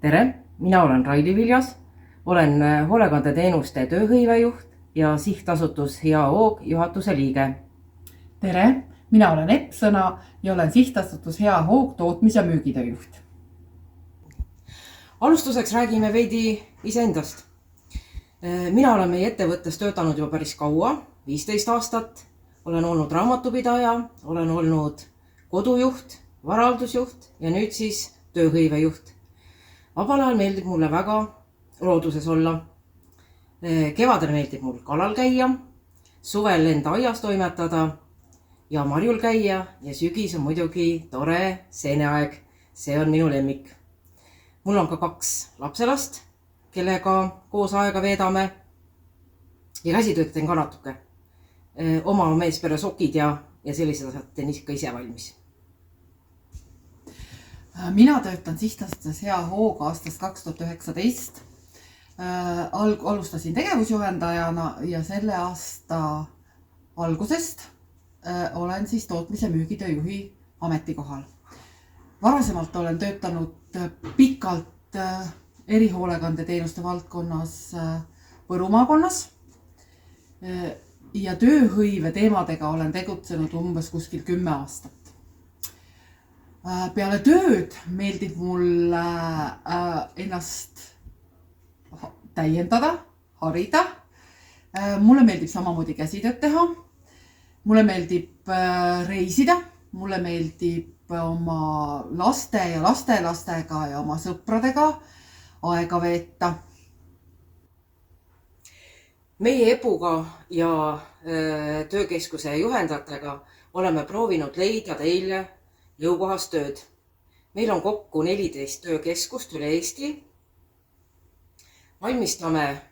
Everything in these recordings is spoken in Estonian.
Tere, mina olen Raili Viljas, olen hoolekandeteenuste tööhõivejuht ja sihtasutus Hea Hoog juhatuse liige. Tere, mina olen Epp Sõna ja olen sihtasutus Hea Hoog tootmis- ja müügitööjuht. Alustuseks räägime veidi iseendast. Mina olen meie ettevõttes töötanud juba päris kaua, 15 aastat. Olen olnud raamatupidaja, olen olnud kodujuht, varaldusjuht ja nüüd siis tööhõivejuht. Vabal ajal meeldib mulle väga looduses olla. Kevadel meeldib mul kalal käia, suvel enda aias toimetada ja marjul käia ja sügis on muidugi tore seeneaeg. See on minu lemmik. Mul on ka 2 lapselast, kellega koos aega veedame ja käsitööd teen ka natuke. Oma meespere sokid ja sellised asjad teen ikka ise valmis. Mina töötan sihtasutus Hea Hoog aastast 2019. Alustasin tegevusjuhendajana ja selle aasta algusest olen siis tootmis- ja müügitööjuhi ametikohal. Varasemalt olen töötanud pikalt erihoolekandeteenuste valdkonnas Võru maakonnas ja tööhõive teemadega olen tegutsenud umbes kuskil 10 aastat. Peale tööd meeldib mulle ennast täiendada, harida. Mulle meeldib samamoodi käsitööd teha. Mulle meeldib reisida. Mulle meeldib oma laste ja lastelastega ja oma sõpradega aega veeta. Meie Epuga ja töökeskuse juhendajatega oleme proovinud leida teile jõukohast tööd. Meil on kokku 14 töökeskust üle Eesti. Valmistame,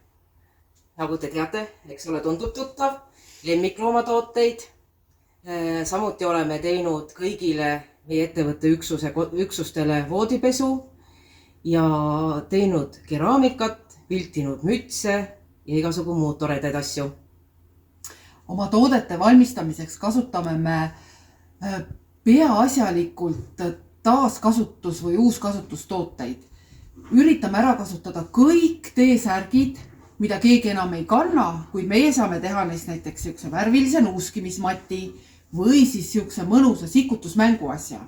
nagu te teate, eks ole, tundub tuttav, lemmikloomatootteid. Samuti oleme teinud kõigile meie ettevõtte üksustele voodipesu ja teinud keraamikat, piltinud mütse ja igasugu muud toredaid asju. Oma toodete valmistamiseks kasutame me peaasjalikult taaskasutus- või uuskasutustooteid. Üritame ära kasutada kõik T-särgid, mida keegi enam ei kanna, kuid meie saame teha neist näiteks siukse värvilise nuuskimismati või siis siukse mõnusa sikutusmängu asja.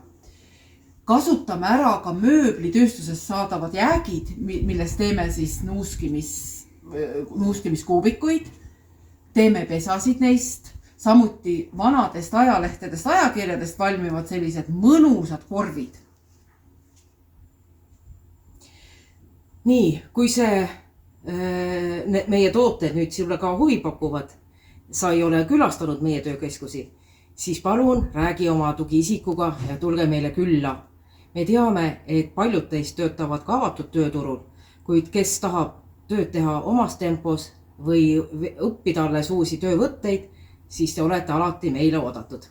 Kasutame ära ka mööblitööstusest saadavad jäägid, millest teeme siis nuuskimiskuubikuid, teeme pesasid neist. Samuti vanadest ajalehtedest, ajakirjadest valmivad sellised mõnusad korvid. Nii, kui meie tooted nüüd sulle ka huvi pakuvad, sa ei ole külastanud meie töökeskusi, siis palun räägi oma tugiisikuga ja tulge meile külla. Me teame, et paljud teist töötavad ka avatud tööturul, kuid kes tahab tööd teha omas tempos või õppida alles uusi töövõtteid, siis te olete alati meile oodatud.